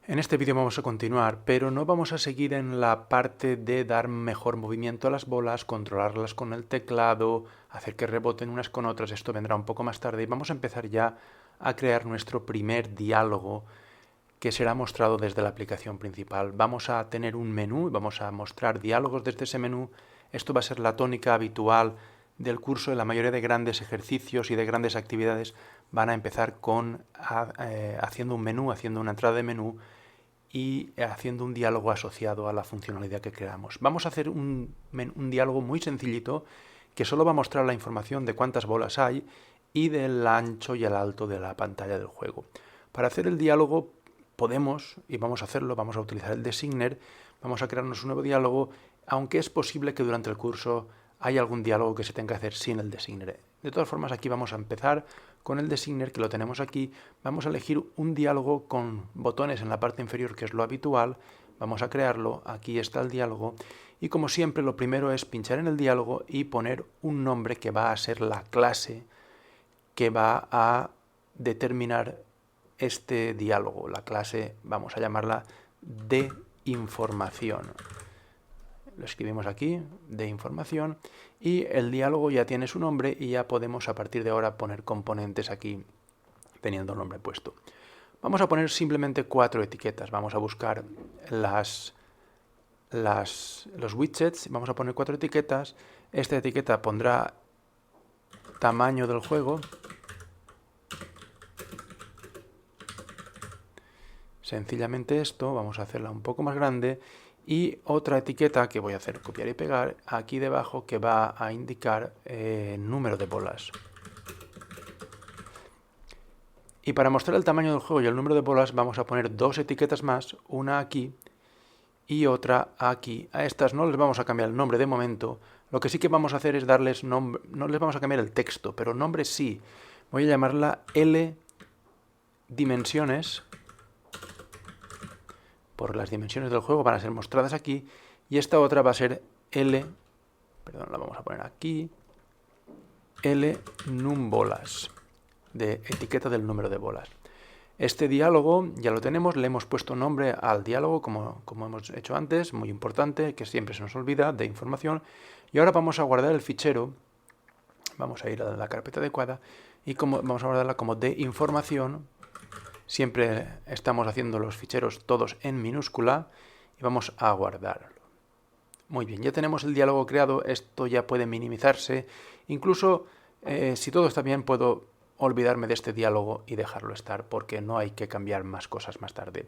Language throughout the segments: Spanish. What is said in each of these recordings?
En este vídeo vamos a continuar, pero no vamos a seguir en la parte de dar mejor movimiento a las bolas, controlarlas con el teclado, hacer que reboten unas con otras. Esto vendrá un poco más tarde y vamos a empezar ya a crear nuestro primer diálogo que será mostrado desde la aplicación principal. Vamos a tener un menú y vamos a mostrar diálogos desde ese menú. Esto va a ser la tónica habitual del curso. La mayoría de grandes ejercicios y de grandes actividades van a empezar con haciendo un menú, haciendo una entrada de menú y haciendo un diálogo asociado a la funcionalidad que creamos. Vamos a hacer un diálogo muy sencillito que solo va a mostrar la información de cuántas bolas hay y del ancho y el alto de la pantalla del juego. Para hacer el diálogo podemos, y vamos a hacerlo, vamos a utilizar el designer, vamos a crearnos un nuevo diálogo, aunque es posible que durante el curso haya algún diálogo que se tenga que hacer sin el designer. De todas formas, aquí vamos a empezar con el designer, que lo tenemos aquí. Vamos a elegir un diálogo con botones en la parte inferior, que es lo habitual. Vamos a crearlo, aquí está el diálogo. Y como siempre, lo primero es pinchar en el diálogo y poner un nombre que va a ser la clase que va a determinar este diálogo. La clase, vamos a llamarla de información. Lo escribimos aquí, de información, y el diálogo ya tiene su nombre y ya podemos a partir de ahora poner componentes aquí teniendo el nombre puesto. Vamos a poner simplemente 4 etiquetas. Vamos a buscar los widgets, vamos a poner 4 etiquetas. Esta etiqueta pondrá tamaño del juego. Sencillamente esto, vamos a hacerla un poco más grande. Y otra etiqueta que voy a hacer copiar y pegar aquí debajo, que va a indicar número de bolas. Y para mostrar el tamaño del juego y el número de bolas vamos a poner 2 etiquetas más, una aquí y otra aquí. A estas no les vamos a cambiar el nombre de momento. Lo que sí que vamos a hacer es darles nombre, no les vamos a cambiar el texto, pero nombre sí. Voy a llamarla L dimensiones. Por las dimensiones del juego van a ser mostradas aquí, y esta otra va a ser L, perdón, la vamos a poner aquí, L num bolas, de etiqueta del número de bolas. Este diálogo ya lo tenemos, le hemos puesto nombre al diálogo como hemos hecho antes, muy importante, que siempre se nos olvida, de información, y ahora vamos a guardar el fichero, vamos a ir a la carpeta adecuada, y vamos a guardarla como de información. Siempre estamos haciendo los ficheros todos en minúscula y vamos a guardarlo. Muy bien, ya tenemos el diálogo creado, esto ya puede minimizarse. Incluso si todo está bien puedo olvidarme de este diálogo y dejarlo estar porque no hay que cambiar más cosas más tarde.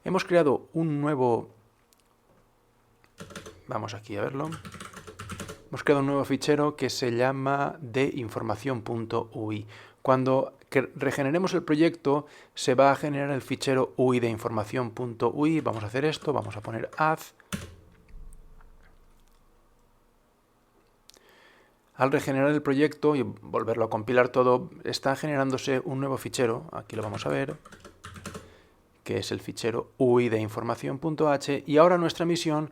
Hemos creado un nuevo... Vamos aquí a verlo. Hemos creado un nuevo fichero que se llama deinformación.ui. Cuando regeneremos el proyecto, se va a generar el fichero UI de información.ui. Vamos a hacer esto, vamos a poner add. Al regenerar el proyecto y volverlo a compilar todo, está generándose un nuevo fichero, aquí lo vamos a ver, que es el fichero UI de información.h, y ahora nuestra misión,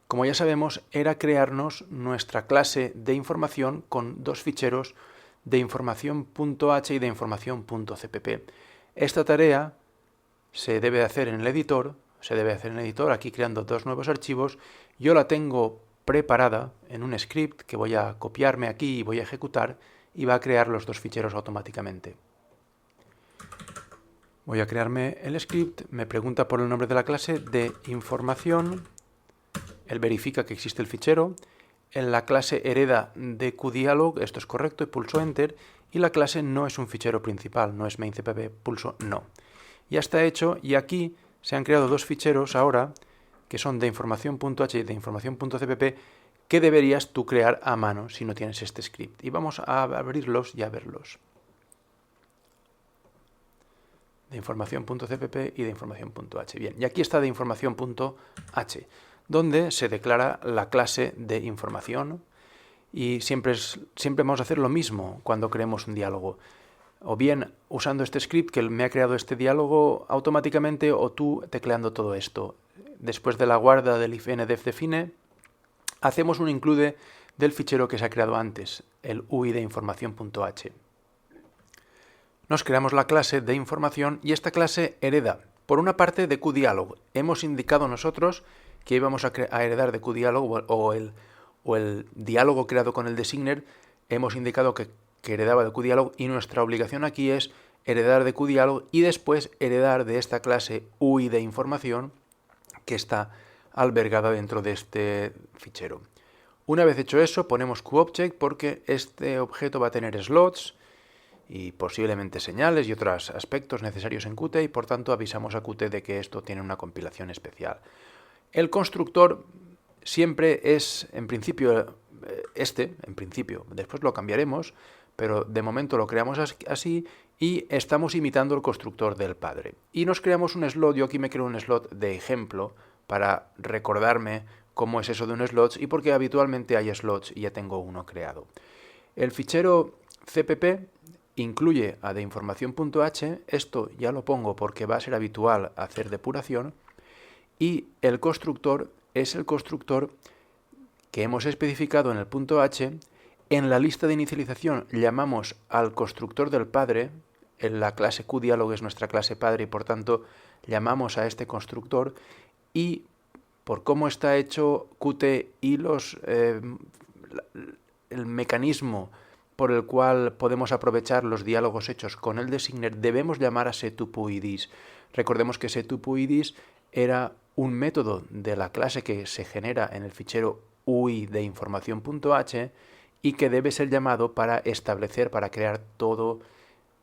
como ya sabemos, era crearnos nuestra clase de información con 2 ficheros de información.h y de información.cpp. Esta tarea se debe hacer en el editor, aquí creando 2 nuevos archivos. Yo la tengo preparada en un script que voy a copiarme aquí y voy a ejecutar y va a crear los 2 ficheros automáticamente. Voy a crearme el script, me pregunta por el nombre de la clase de información, él verifica que existe el fichero. En la clase hereda de QDialog, esto es correcto, y pulso Enter, y la clase no es un fichero principal, no es main.cpp, pulso No. Ya está hecho, y aquí se han creado 2 ficheros ahora, que son de información.h y de información.cpp, que deberías tú crear a mano si no tienes este script. Y vamos a abrirlos y a verlos. De información.cpp y de información.h. Bien, y aquí está de información.h. donde se declara la clase de información, y siempre vamos a hacer lo mismo cuando creemos un diálogo, o bien usando este script que me ha creado este diálogo automáticamente, o tú tecleando todo esto. Después de la guarda del ifndefdefine, hacemos un include del fichero que se ha creado antes, el UI de información.h. Nos creamos la clase de información y esta clase hereda Por una parte de QDialog. Hemos indicado nosotros que íbamos a heredar de QDialog o el diálogo creado con el designer. Hemos indicado que heredaba de QDialog y nuestra obligación aquí es heredar de QDialog y después heredar de esta clase UI de información que está albergada dentro de este fichero. Una vez hecho eso, ponemos QObject porque este objeto va a tener slots y posiblemente señales y otros aspectos necesarios en Qt y por tanto avisamos a Qt de que esto tiene una compilación especial. El constructor siempre es, en principio, después lo cambiaremos, pero de momento lo creamos así y estamos imitando el constructor del padre. Y nos creamos un slot, yo aquí me creo un slot de ejemplo para recordarme cómo es eso de un slot y porque habitualmente hay slots y ya tengo uno creado. El fichero cpp incluye a deinformación.h, esto ya lo pongo porque va a ser habitual hacer depuración, y el constructor es el constructor que hemos especificado en el punto h. En la lista de inicialización llamamos al constructor del padre, en la clase QDialog es nuestra clase padre y por tanto llamamos a este constructor, y por cómo está hecho Qt y el mecanismo por el cual podemos aprovechar los diálogos hechos con el designer, debemos llamar a setup_uidis. Recordemos que setup_uidis era un método de la clase que se genera en el fichero UI de información.h y que debe ser llamado para establecer, para crear todos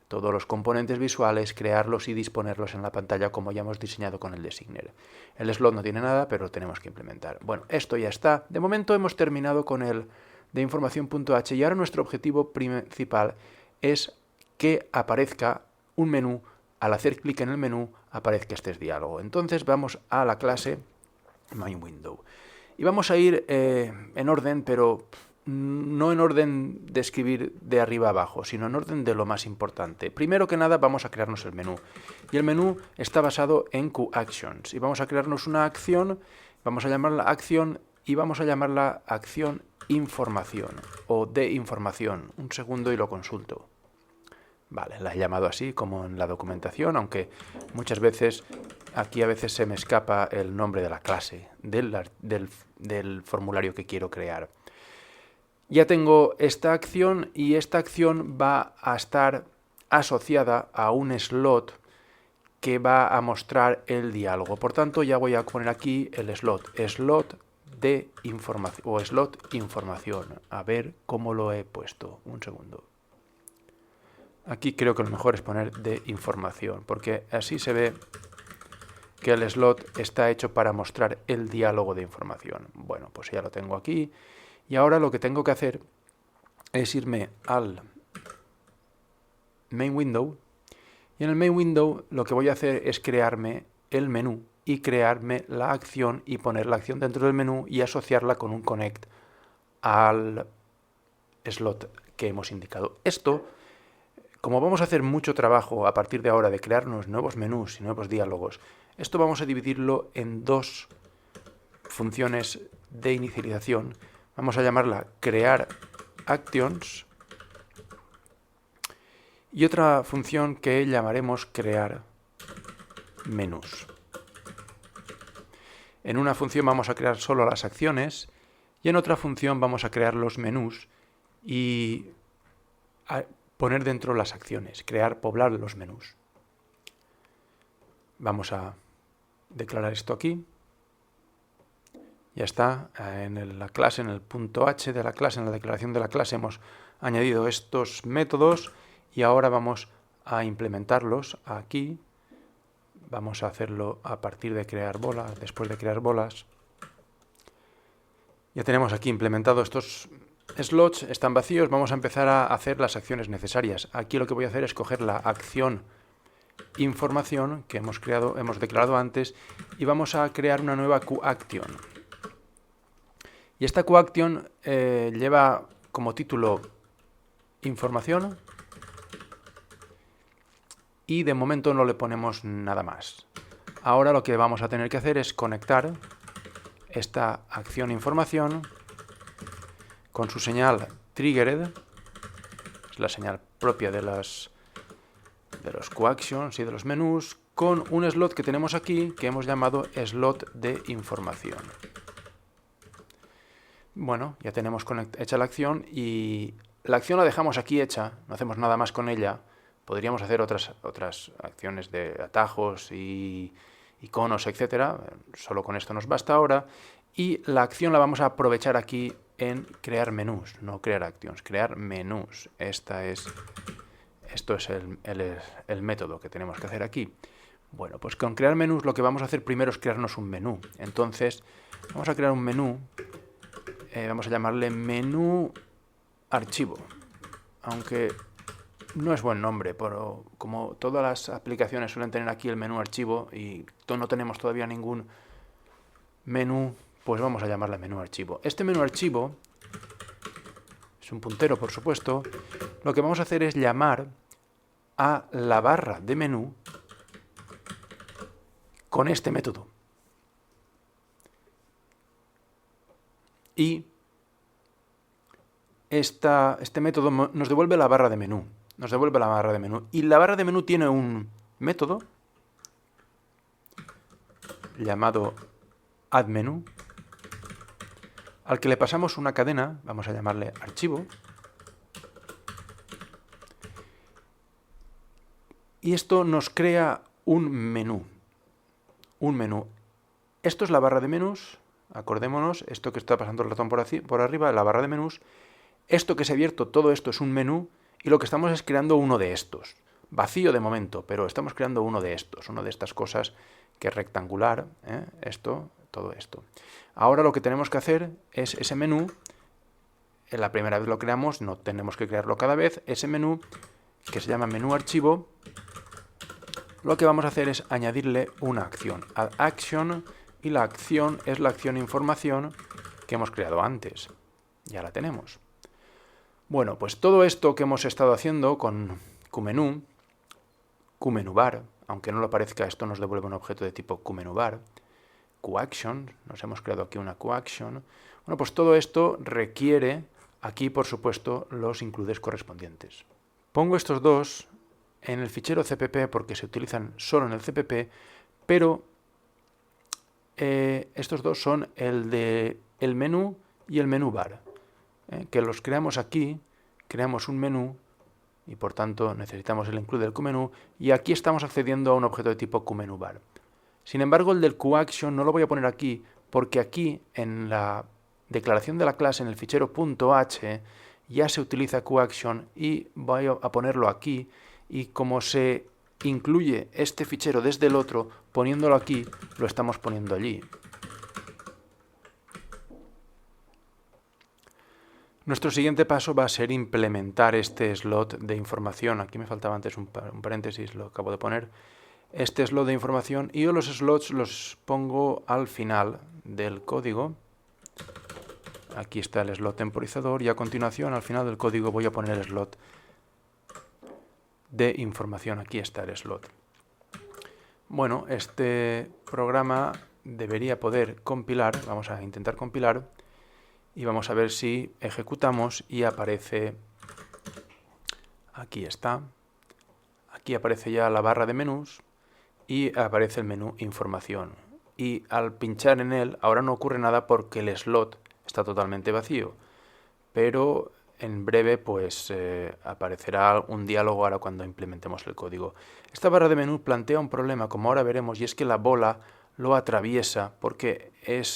los componentes visuales, crearlos y disponerlos en la pantalla como ya hemos diseñado con el designer. El slot no tiene nada, pero lo tenemos que implementar. Bueno, esto ya está. De momento hemos terminado con el de información.h y ahora nuestro objetivo principal es que aparezca un menú. Al hacer clic en el menú aparezca este diálogo. Entonces vamos a la clase MainWindow y vamos a ir en orden, pero no en orden de escribir de arriba a abajo, sino en orden de lo más importante. Primero que nada vamos a crearnos el menú y el menú está basado en QActions y vamos a crearnos una acción, vamos a llamarla acción y vamos a llamarla acción información o de información. Un segundo y lo consulto. Vale, la he llamado así como en la documentación, aunque muchas veces aquí a veces se me escapa el nombre de la clase, del formulario que quiero crear. Ya tengo esta acción y esta acción va a estar asociada a un slot que va a mostrar el diálogo. Por tanto, ya voy a poner aquí el slot de información o slot información. A ver cómo lo he puesto. Un segundo. Aquí creo que lo mejor es poner de información, porque así se ve que el slot está hecho para mostrar el diálogo de información. Bueno, pues ya lo tengo aquí. Y ahora lo que tengo que hacer es irme al main window. Y en el main window lo que voy a hacer es crearme el menú y crearme la acción y poner la acción dentro del menú y asociarla con un connect al slot que hemos indicado. Esto, como vamos a hacer mucho trabajo a partir de ahora de crearnos nuevos menús y nuevos diálogos, esto vamos a dividirlo en dos funciones de inicialización. Vamos a llamarla crear actions y otra función que llamaremos crear menús. En una función vamos a crear solo las acciones y en otra función vamos a crear los menús y a poner dentro las acciones, poblar los menús. Vamos a declarar esto aquí. Ya está, en la clase, en el punto h de la clase, en la declaración de la clase hemos añadido estos métodos y ahora vamos a implementarlos aquí. Vamos a hacerlo a partir de crear bolas, después de crear bolas. Ya tenemos aquí implementados estos slots, están vacíos, vamos a empezar a hacer las acciones necesarias. Aquí lo que voy a hacer es coger la acción información que hemos declarado antes y vamos a crear una nueva QAction. Y esta QAction lleva como título información y de momento no le ponemos nada más. Ahora lo que vamos a tener que hacer es conectar esta acción información con su señal triggered, es la señal propia de los QActions y de los menús, con un slot que tenemos aquí que hemos llamado slot de información. Bueno, ya tenemos hecha la acción y la acción la dejamos aquí hecha, no hacemos nada más con ella. Podríamos hacer otras acciones de atajos y iconos, etcétera. Solo con esto nos basta ahora. Y la acción la vamos a aprovechar aquí en crear menús, no crear actions, crear menús. Esto es el método que tenemos que hacer aquí. Bueno, pues con crear menús lo que vamos a hacer primero es crearnos un menú. Entonces, vamos a crear un menú. Vamos a llamarle menú archivo. Aunque no es buen nombre, pero como todas las aplicaciones suelen tener aquí el menú archivo y no tenemos todavía ningún menú, pues vamos a llamarle menú archivo. Este menú archivo es un puntero, por supuesto. Lo que vamos a hacer es llamar a la barra de menú con este método. Y este método nos devuelve la barra de menú. Nos devuelve la barra de menú. Y la barra de menú tiene un método llamado addMenu, al que le pasamos una cadena, vamos a llamarle archivo. Y esto nos crea un menú. Un menú. Esto es la barra de menús. Acordémonos, esto que está pasando el ratón por arriba, la barra de menús. Esto que se ha abierto, todo esto es un menú. Y lo que estamos es creando uno de estos. Vacío de momento, pero estamos creando uno de estos. Una de estas cosas que es rectangular. Esto, todo esto. Ahora lo que tenemos que hacer es ese menú. La primera vez lo creamos, no tenemos que crearlo cada vez. Ese menú, que se llama menú archivo, lo que vamos a hacer es añadirle una acción. Add action, y la acción es la acción información que hemos creado antes. Ya la tenemos. Bueno, pues todo esto que hemos estado haciendo con QMenu, QMenuBar, aunque no lo parezca, esto nos devuelve un objeto de tipo QMenuBar, QAction, nos hemos creado aquí una QAction. Bueno, pues todo esto requiere aquí, por supuesto, los includes correspondientes. Pongo estos dos en el fichero CPP porque se utilizan solo en el CPP, pero estos dos son el de el menú y el menú bar, que los creamos aquí, creamos un menú y por tanto necesitamos el include del QMenu y aquí estamos accediendo a un objeto de tipo QMenuBar. Sin embargo, el del QAction no lo voy a poner aquí porque aquí en la declaración de la clase en el fichero .h ya se utiliza QAction y voy a ponerlo aquí y como se incluye este fichero desde el otro, poniéndolo aquí, lo estamos poniendo allí. Nuestro siguiente paso va a ser implementar este slot de información. Aquí me faltaba antes un paréntesis, lo acabo de poner. Este slot de información y yo los slots los pongo al final del código. Aquí está el slot temporizador y a continuación al final del código voy a poner el slot de información. Aquí está el slot. Bueno, este programa debería poder compilar. Vamos a intentar compilar y vamos a ver si ejecutamos y aparece. Aquí está. Aquí aparece ya la barra de menús y aparece el menú información. Y al pinchar en él, ahora no ocurre nada porque el slot está totalmente vacío. Pero en breve pues aparecerá un diálogo ahora cuando implementemos el código. Esta barra de menú plantea un problema, como ahora veremos, y es que la bola lo atraviesa porque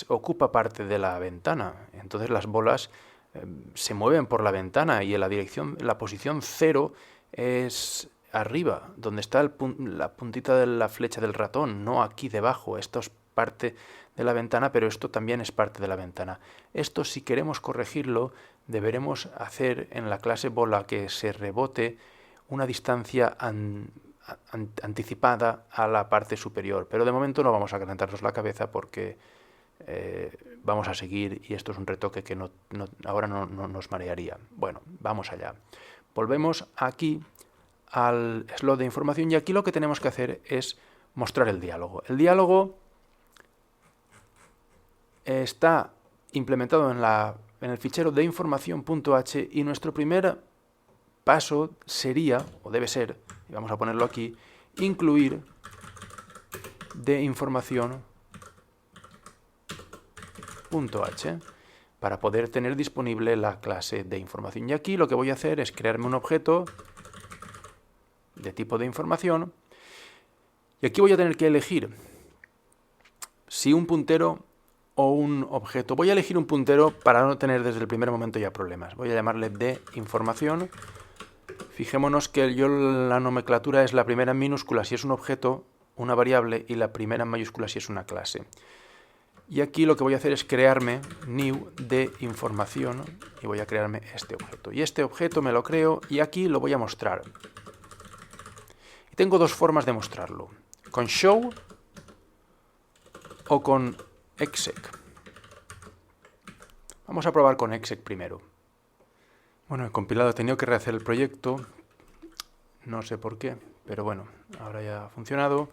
ocupa parte de la ventana. Entonces las bolas se mueven por la ventana y en la posición 0 es arriba, donde está la puntita de la flecha del ratón, no aquí debajo. Esto es parte de la ventana, pero esto también es parte de la ventana. Esto, si queremos corregirlo, deberemos hacer en la clase bola que se rebote una distancia anticipada a la parte superior. Pero de momento no vamos a calentarnos la cabeza porque vamos a seguir y esto es un retoque que ahora no nos marearía. Bueno, vamos allá. Volvemos aquí al slot de información y aquí lo que tenemos que hacer es mostrar el diálogo. El diálogo está implementado en el fichero de información.h y nuestro primer paso sería, o debe ser, y vamos a ponerlo aquí, incluir de información .h para poder tener disponible la clase de información. Y aquí lo que voy a hacer es crearme un objeto de tipo de información y aquí voy a tener que elegir si un puntero o un objeto. Voy a elegir un puntero para no tener desde el primer momento ya problemas. Voy a llamarle de información. Fijémonos que la nomenclatura es la primera en minúscula si es un objeto, una variable, y la primera en mayúscula si es una clase. Y aquí lo que voy a hacer es crearme new de información y voy a crearme este objeto. Y este objeto me lo creo y aquí lo voy a mostrar. Y tengo dos formas de mostrarlo, con show o con exec. Vamos a probar con exec primero. Bueno, he compilado, he tenido que rehacer el proyecto, no sé por qué, pero bueno, ahora ya ha funcionado.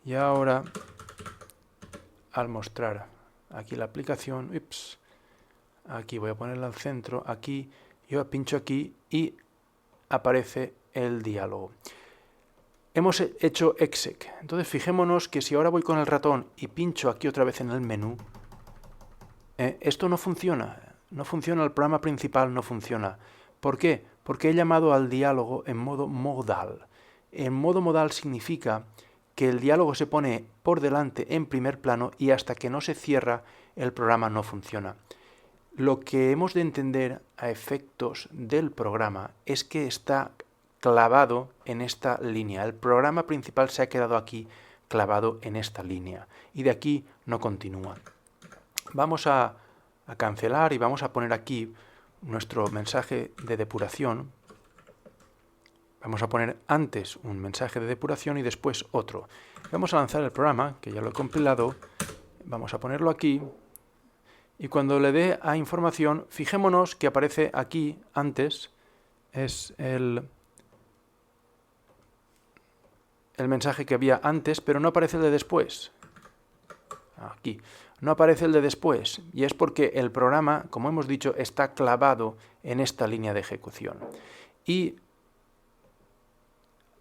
Y ahora, al mostrar aquí la aplicación, aquí voy a ponerla al centro, aquí, yo pincho aquí y aparece el diálogo. Hemos hecho exec, entonces fijémonos que si ahora voy con el ratón y pincho aquí otra vez en el menú, esto no funciona, el programa principal no funciona. ¿Por qué? Porque he llamado al diálogo en modo modal. En modo modal significa que el diálogo se pone por delante en primer plano y hasta que no se cierra el programa no funciona. Lo que hemos de entender a efectos del programa es que está clavado en esta línea. El programa principal se ha quedado aquí clavado en esta línea y de aquí no continúa. Vamos a cancelar y vamos a poner aquí nuestro mensaje de depuración. Vamos a poner antes un mensaje de depuración y después otro. Vamos a lanzar el programa, que ya lo he compilado. Vamos a ponerlo aquí. Y cuando le dé a información, fijémonos que aparece aquí antes, es el mensaje que había antes, pero no aparece el de después. Aquí. No aparece el de después. Y es porque el programa, como hemos dicho, está clavado en esta línea de ejecución. Y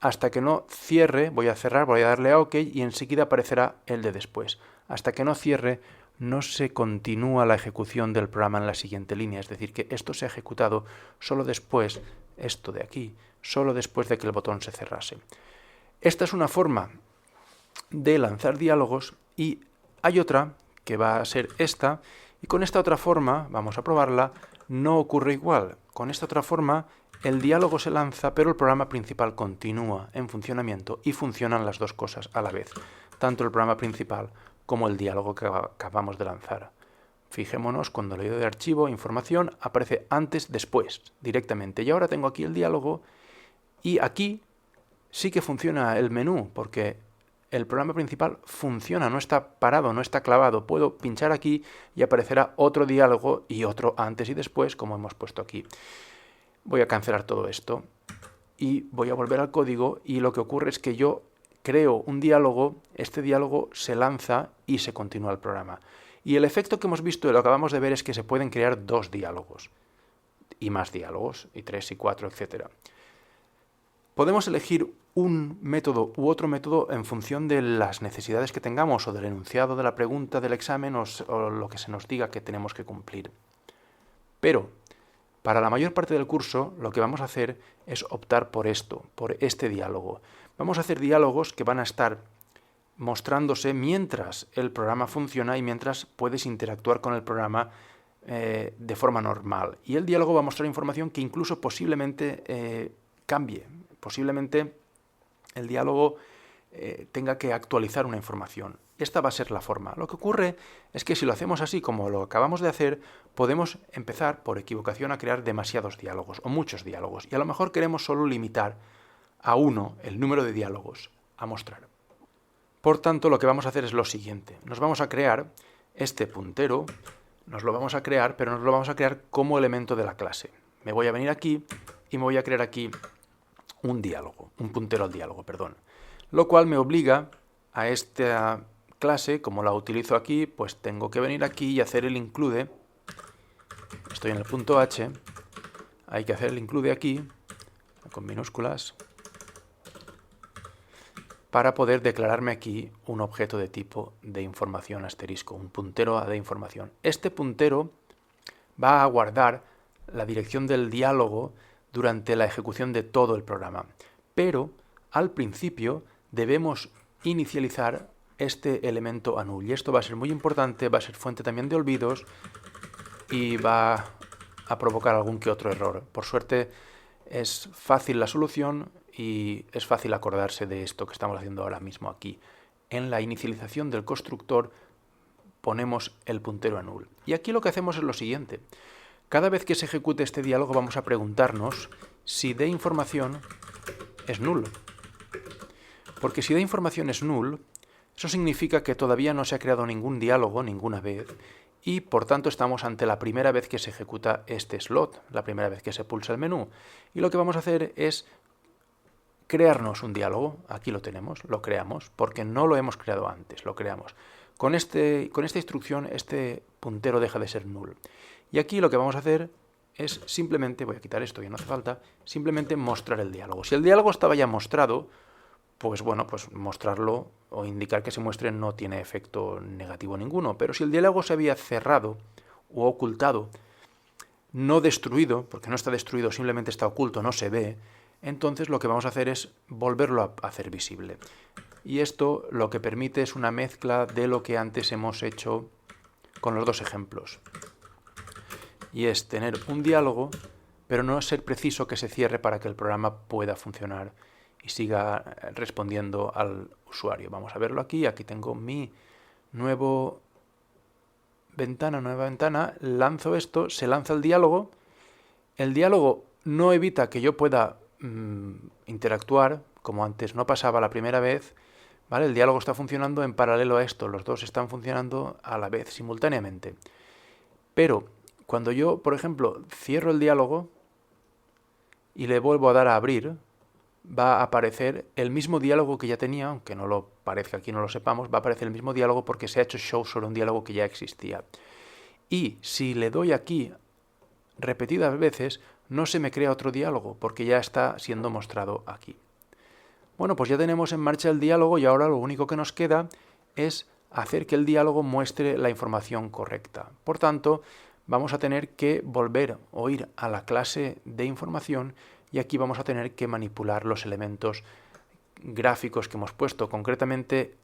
hasta que no cierre, voy a cerrar, voy a darle a OK y enseguida aparecerá el de después. Hasta que no cierre, no se continúa la ejecución del programa en la siguiente línea. Es decir, que esto se ha ejecutado solo después, esto de aquí, solo después de que el botón se cerrase. Esta es una forma de lanzar diálogos y hay otra que va a ser esta. Y con esta otra forma, vamos a probarla, no ocurre igual. Con esta otra forma, el diálogo se lanza, pero el programa principal continúa en funcionamiento y funcionan las dos cosas a la vez, tanto el programa principal como el diálogo que acabamos de lanzar. Fijémonos, cuando le doy de archivo, información, aparece antes, después, directamente. Y ahora tengo aquí el diálogo y aquí sí que funciona el menú, porque el programa principal funciona, no está parado, no está clavado. Puedo pinchar aquí y aparecerá otro diálogo y otro antes y después, como hemos puesto aquí. Voy a cancelar todo esto y voy a volver al código y lo que ocurre es que yo creo un diálogo, este diálogo se lanza y se continúa el programa. Y el efecto que hemos visto y lo que acabamos de ver es que se pueden crear dos diálogos y más diálogos, y 3 y 4, etc. Podemos elegir un método u otro método en función de las necesidades que tengamos o del enunciado de la pregunta del examen o lo que se nos diga que tenemos que cumplir. Pero para la mayor parte del curso lo que vamos a hacer es optar por esto, por este diálogo. Vamos a hacer diálogos que van a estar mostrándose mientras el programa funciona y mientras puedes interactuar con el programa de forma normal. Y el diálogo va a mostrar información que incluso posiblemente cambie. Posiblemente el diálogo tenga que actualizar una información. Esta va a ser la forma. Lo que ocurre es que si lo hacemos así como lo acabamos de hacer, podemos empezar por equivocación a crear demasiados diálogos o muchos diálogos. Y a lo mejor queremos solo limitar a uno el número de diálogos a mostrar. Por tanto, lo que vamos a hacer es lo siguiente. Nos vamos a crear este puntero, nos lo vamos a crear, pero nos lo vamos a crear como elemento de la clase. Me voy a venir aquí y me voy a crear aquí un diálogo, un puntero al diálogo, perdón. Lo cual me obliga a esta clase, como la utilizo aquí, pues tengo que venir aquí y hacer el include. Estoy en el punto H, hay que hacer el include aquí, con minúsculas. para poder declararme aquí un objeto de tipo de información asterisco, un puntero de información. Este puntero va a guardar la dirección del diálogo durante la ejecución de todo el programa, pero al principio debemos inicializar este elemento anul, y esto va a ser muy importante, va a ser fuente también de olvidos y va a provocar algún que otro error. Por suerte es fácil la solución y es fácil acordarse de esto que estamos haciendo ahora mismo aquí. En la inicialización del constructor ponemos el puntero a null. Y aquí lo que hacemos es lo siguiente. Cada vez que se ejecute este diálogo vamos a preguntarnos si de información es null. Porque si de información es null, eso significa que todavía no se ha creado ningún diálogo ninguna vez y por tanto estamos ante la primera vez que se ejecuta este slot, la primera vez que se pulsa el menú. Y lo que vamos a hacer es crearnos un diálogo. Aquí lo tenemos, lo creamos, porque no lo hemos creado antes, lo creamos. Con esta instrucción este puntero deja de ser null. Y aquí lo que vamos a hacer es simplemente, voy a quitar esto, ya no hace falta, simplemente mostrar el diálogo. Si el diálogo estaba ya mostrado, pues bueno, pues mostrarlo o indicar que se muestre no tiene efecto negativo ninguno. Pero si el diálogo se había cerrado o ocultado, no destruido, porque no está destruido, simplemente está oculto, no se ve, entonces lo que vamos a hacer es volverlo a hacer visible. Y esto lo que permite es una mezcla de lo que antes hemos hecho con los dos ejemplos. Y es tener un diálogo, pero no ser preciso que se cierre para que el programa pueda funcionar y siga respondiendo al usuario. Vamos a verlo aquí. Aquí tengo mi nueva ventana. Lanzo esto, se lanza el diálogo. El diálogo no evita que yo pueda interactuar, como antes no pasaba la primera vez. ¿Vale? El diálogo está funcionando en paralelo a esto. Los dos están funcionando a la vez, simultáneamente. Pero cuando yo, por ejemplo, cierro el diálogo y le vuelvo a dar a abrir, va a aparecer el mismo diálogo que ya tenía, aunque no lo parezca aquí, no lo sepamos, va a aparecer el mismo diálogo porque se ha hecho show sobre un diálogo que ya existía. Y si le doy aquí repetidas veces, no se me crea otro diálogo porque ya está siendo mostrado aquí. Bueno, pues ya tenemos en marcha el diálogo y ahora lo único que nos queda es hacer que el diálogo muestre la información correcta. Por tanto, vamos a tener que volver o ir a la clase de información y aquí vamos a tener que manipular los elementos gráficos que hemos puesto, concretamente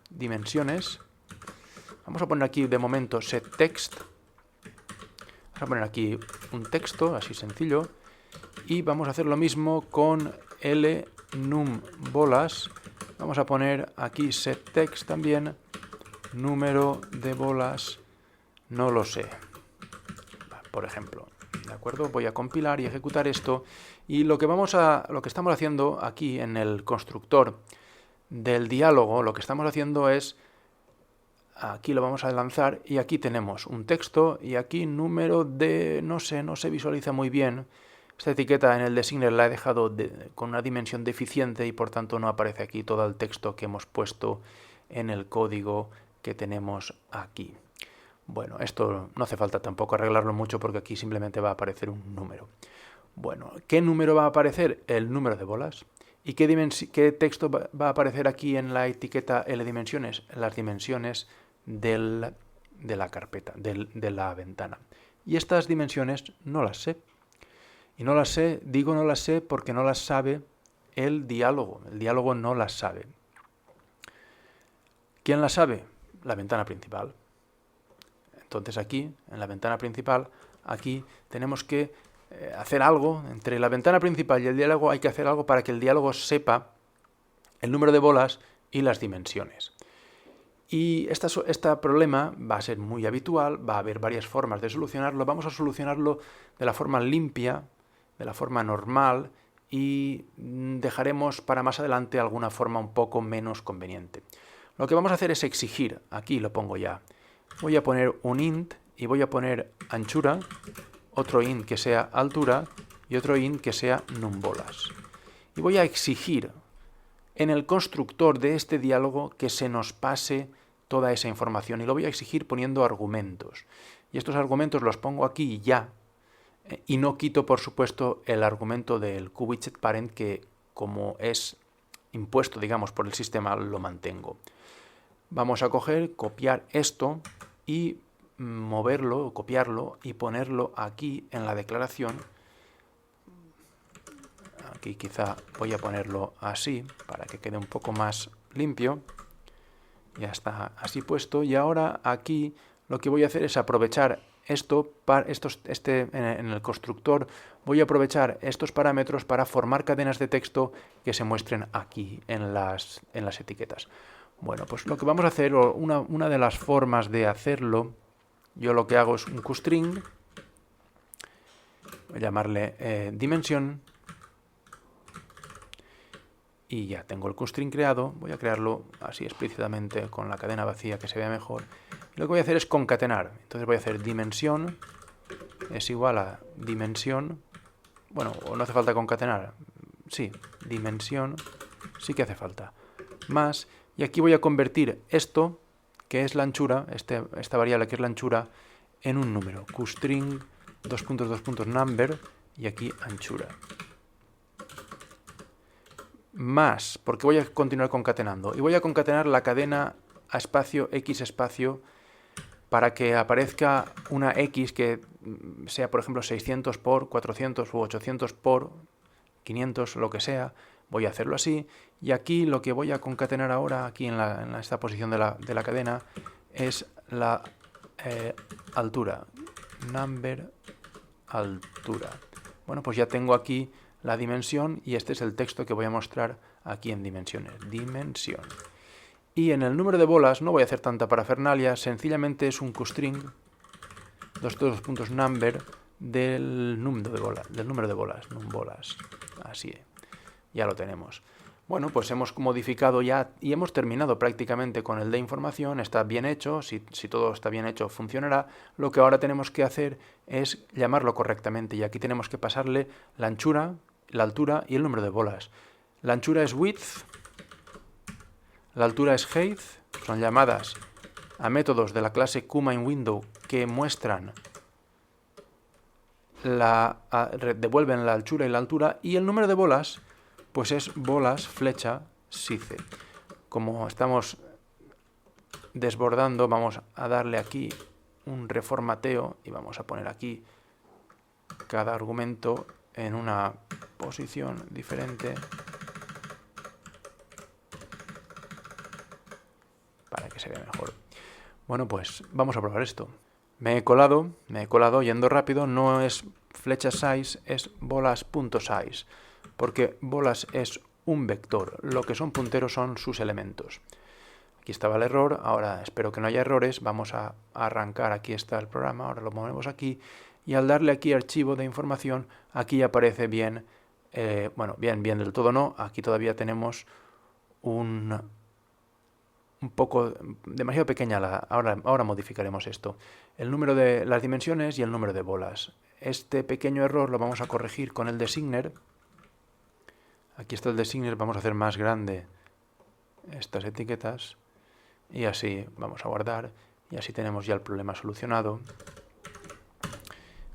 dimensiones. Vamos a poner aquí de momento setText. Vamos a poner aquí un texto, así sencillo, y vamos a hacer lo mismo con numBolas. Vamos a poner aquí setText también, número de bolas, no lo sé, por ejemplo. ¿De acuerdo? Voy a compilar y ejecutar esto y lo que estamos haciendo aquí en el constructor del diálogo, lo que estamos haciendo es, aquí lo vamos a lanzar y aquí tenemos un texto y aquí número de, no se visualiza muy bien. Esta etiqueta en el designer la he dejado con una dimensión deficiente y por tanto no aparece aquí todo el texto que hemos puesto en el código que tenemos aquí. Bueno, esto no hace falta tampoco arreglarlo mucho porque aquí simplemente va a aparecer un número. Bueno, ¿qué número va a aparecer? El número de bolas. ¿Y qué texto va a aparecer aquí en la etiqueta LDimensiones? Las dimensiones de la carpeta, de la ventana. Y estas dimensiones no las sé. Y no las sé, digo no las sé porque no las sabe el diálogo. El diálogo no las sabe. ¿Quién las sabe? La ventana principal. Entonces aquí, en la ventana principal, aquí tenemos que hacer algo. Entre la ventana principal y el diálogo hay que hacer algo para que el diálogo sepa el número de bolas y las dimensiones. Y este problema va a ser muy habitual, va a haber varias formas de solucionarlo. Vamos a solucionarlo de la forma limpia, de la forma normal y dejaremos para más adelante alguna forma un poco menos conveniente. Lo que vamos a hacer es exigir, aquí lo pongo ya, voy a poner un int y voy a poner anchura, otro int que sea altura y otro int que sea numBolas. Y voy a exigir en el constructor de este diálogo que se nos pase toda esa información y lo voy a exigir poniendo argumentos. Y estos argumentos los pongo aquí y ya y no quito, por supuesto, el argumento del QWidgetParent que como es impuesto, digamos, por el sistema, lo mantengo. Vamos a copiar esto y moverlo, copiarlo y ponerlo aquí en la declaración. Aquí quizá voy a ponerlo así para que quede un poco más limpio. Ya está así puesto. Y ahora aquí lo que voy a hacer es aprovechar esto en el constructor. Voy a aprovechar estos parámetros para formar cadenas de texto que se muestren aquí en las etiquetas. Bueno, pues lo que vamos a hacer, o una de las formas de hacerlo, yo lo que hago es un QString, voy a llamarle dimensión, y ya tengo el QString creado. Voy a crearlo así explícitamente con la cadena vacía que se vea mejor. Y lo que voy a hacer es concatenar. Entonces voy a hacer dimensión es igual a dimensión. Bueno, o no hace falta concatenar. Sí, dimensión sí que hace falta. Más, y aquí voy a convertir esto, que es la anchura, esta variable que es la anchura, en un número. QString number y aquí anchura. Más, porque voy a continuar concatenando. Y voy a concatenar la cadena a espacio x espacio para que aparezca una x que sea, por ejemplo, 600 por 400 u 800 por 500, lo que sea. Voy a hacerlo así. Y aquí lo que voy a concatenar ahora, aquí en esta posición de la cadena, es la altura. Number, altura. Bueno, pues ya tengo aquí la dimensión y este es el texto que voy a mostrar aquí en dimensiones. Dimensión. Y en el número de bolas no voy a hacer tanta parafernalia, sencillamente es un QString number del número de bolas, bolas. Así es. Ya lo tenemos. Bueno, pues hemos modificado ya y hemos terminado prácticamente con el de información. Está bien hecho, si todo está bien hecho funcionará. Lo que ahora tenemos que hacer es llamarlo correctamente y aquí tenemos que pasarle la anchura, la altura y el número de bolas. La anchura es width, la altura es height, son llamadas a métodos de la clase QMainWindow que muestran devuelven la anchura y la altura, y el número de bolas pues es bolas flecha size. Como estamos desbordando, vamos a darle aquí un reformateo y vamos a poner aquí cada argumento en una posición diferente para que se vea mejor. Bueno, pues vamos a probar esto. Me he colado yendo rápido, no es flecha size, es bolas.size, porque bolas es un vector, lo que son punteros son sus elementos. Aquí estaba el error, ahora espero que no haya errores, vamos a arrancar, aquí está el programa, ahora lo movemos aquí, y al darle aquí archivo de información, aquí aparece bien, bueno, bien del todo no, aquí todavía tenemos un poco, demasiado pequeña, ahora modificaremos esto. El número de las dimensiones y el número de bolas. Este pequeño error lo vamos a corregir con el designer. Aquí está el designer, vamos a hacer más grande estas etiquetas. Y así vamos a guardar. Y así tenemos ya el problema solucionado.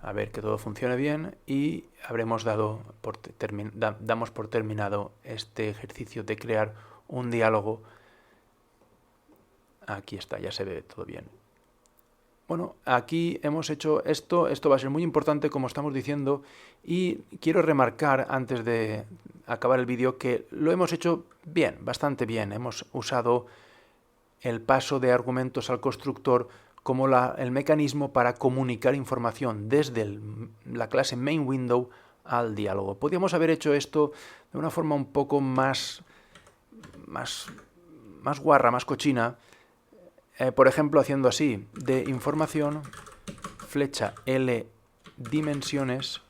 A ver que todo funcione bien. Y habremos damos por terminado este ejercicio de crear un diálogo. Aquí está, ya se ve todo bien. Bueno, aquí hemos hecho esto va a ser muy importante como estamos diciendo y quiero remarcar antes de acabar el vídeo que lo hemos hecho bien, bastante bien. Hemos usado el paso de argumentos al constructor como el mecanismo para comunicar información desde la clase MainWindow al diálogo. Podríamos haber hecho esto de una forma un poco más guarra, más cochina. Por ejemplo, haciendo así, de información, flecha L dimensiones,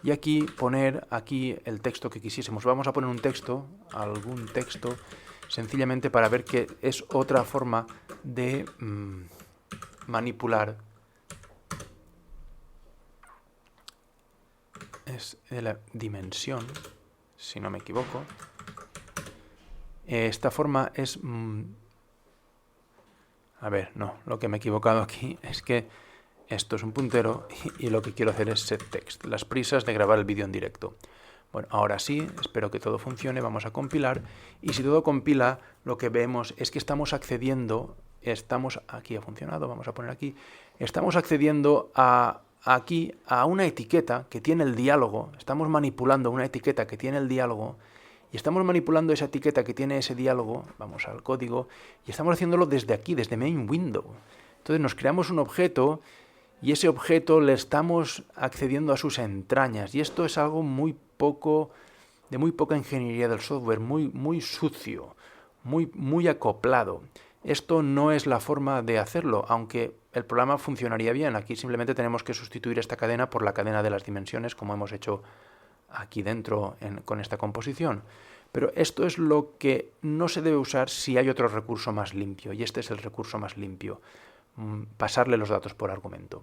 y aquí poner aquí el texto que quisiésemos. Vamos a poner un texto, algún texto, sencillamente para ver que es otra forma de manipular. Es la dimensión, si no me equivoco. Esta forma es... A ver, no, lo que me he equivocado aquí es que esto es un puntero y lo que quiero hacer es setText, las prisas de grabar el vídeo en directo. Bueno, ahora sí, espero que todo funcione, vamos a compilar, y si todo compila, lo que vemos es que estamos accediendo, aquí ha funcionado, vamos a poner aquí, estamos accediendo aquí a una etiqueta que tiene el diálogo, estamos manipulando una etiqueta que tiene el diálogo, y estamos manipulando esa etiqueta que tiene ese diálogo, vamos al código, y estamos haciéndolo desde aquí, desde main window. Entonces nos creamos un objeto y ese objeto le estamos accediendo a sus entrañas, y esto es algo de muy poca ingeniería del software, muy sucio, muy acoplado. Esto no es la forma de hacerlo, aunque el programa funcionaría bien. Aquí simplemente tenemos que sustituir esta cadena por la cadena de las dimensiones, como hemos hecho aquí dentro con esta composición. Pero esto es lo que no se debe usar si hay otro recurso más limpio, y este es el recurso más limpio, pasarle los datos por argumento.